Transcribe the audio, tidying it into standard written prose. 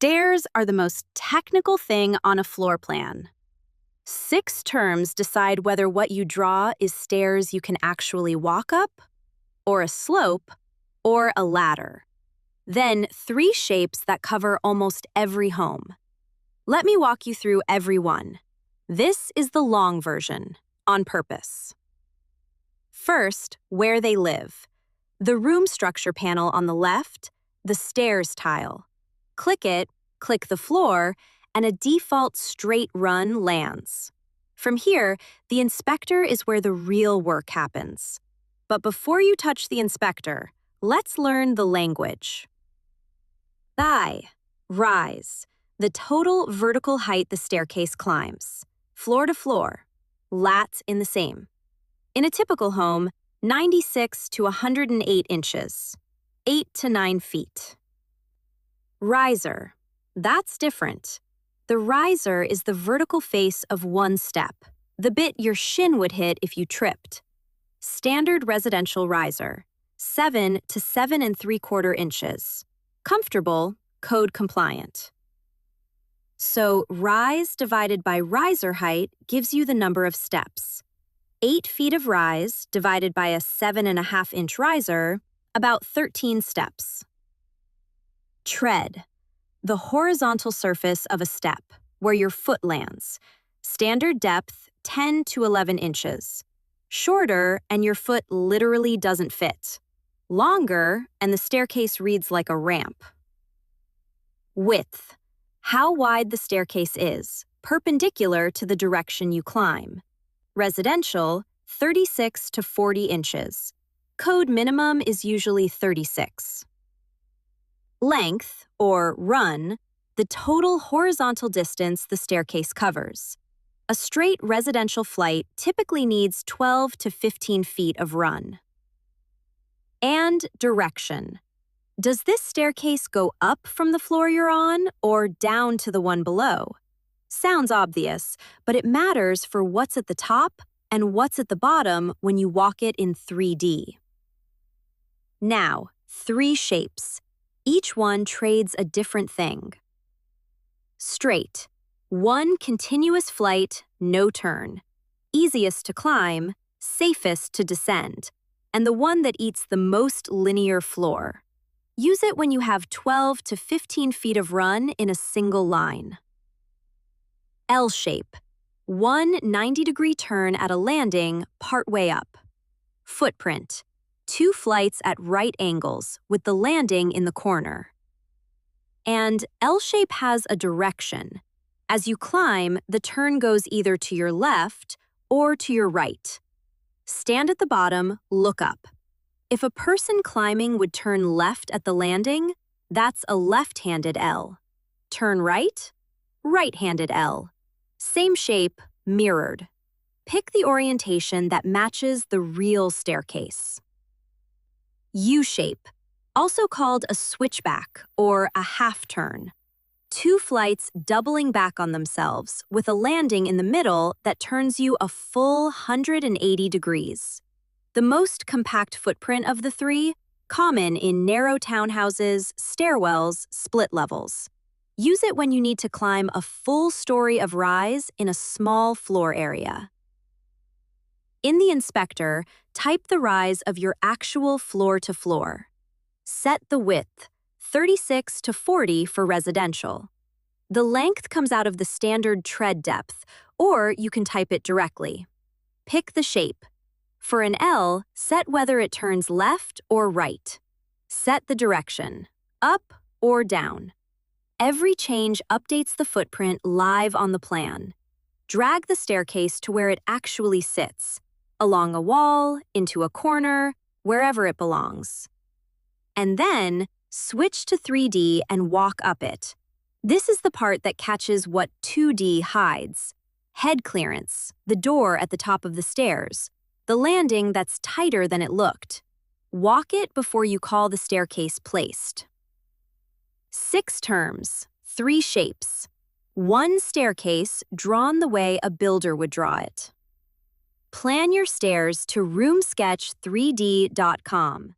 Stairs are the most technical thing on a floor plan. 6 terms decide whether what you draw is stairs you can actually walk up, or a slope, or a ladder. Then 3 shapes that cover almost every home. Let me walk you through every one. This is the long version, on purpose. First, where they live. The room structure panel on the left, the stairs tile. Click it, click the floor, and a default straight run lands. From here, the inspector is where the real work happens. But before you touch the inspector, let's learn the language. Thigh, rise, the total vertical height the staircase climbs. Floor to floor, lat in the same. In a typical home, 96 to 108 inches, 8 to 9 feet. Riser, that's different. The riser is the vertical face of one step, the bit your shin would hit if you tripped. Standard residential riser, 7 to 7 3/4 inches. Comfortable, code compliant. So rise divided by riser height gives you the number of steps. 8 feet of rise divided by a 7.5-inch riser, about 13 steps. Tread, the horizontal surface of a step, where your foot lands. Standard depth, 10 to 11 inches. Shorter, and your foot literally doesn't fit. Longer, and the staircase reads like a ramp. Width, how wide the staircase is, perpendicular to the direction you climb. Residential, 36 to 40 inches. Code minimum is usually 36. Length, or run, the total horizontal distance the staircase covers. A straight residential flight typically needs 12 to 15 feet of run. And direction. Does this staircase go up from the floor you're on or down to the one below? Sounds obvious, but it matters for what's at the top and what's at the bottom when you walk it in 3D. Now, 3 shapes. Each one trades a different thing. Straight, one continuous flight, no turn. Easiest to climb, safest to descend, and the one that eats the most linear floor. Use it when you have 12 to 15 feet of run in a single line. L shape, one 90-degree turn at a landing partway up. Footprint, 2 flights at right angles with the landing in the corner. And L shape has a direction. As you climb, the turn goes either to your left or to your right. Stand at the bottom, look up. If a person climbing would turn left at the landing, that's a left-handed L. Turn right, right-handed L. Same shape, mirrored. Pick the orientation that matches the real staircase. U-shape, also called a switchback or a half turn. 2 flights doubling back on themselves with a landing in the middle that turns you a full 180 degrees. The most compact footprint of the 3, common in narrow townhouses, stairwells, split levels. Use it when you need to climb a full story of rise in a small floor area. In the inspector, type the rise of your actual floor to floor. Set the width, 36 to 40 for residential. The length comes out of the standard tread depth, or you can type it directly. Pick the shape. For an L, set whether it turns left or right. Set the direction, up or down. Every change updates the footprint live on the plan. Drag the staircase to where it actually sits, along a wall, into a corner, wherever it belongs. And then, switch to 3D and walk up it. This is the part that catches what 2D hides. Head clearance, the door at the top of the stairs, the landing that's tighter than it looked. Walk it before you call the staircase placed. 6 terms, 3 shapes. 1 staircase drawn the way a builder would draw it. Plan your stairs to RoomSketch3D.com.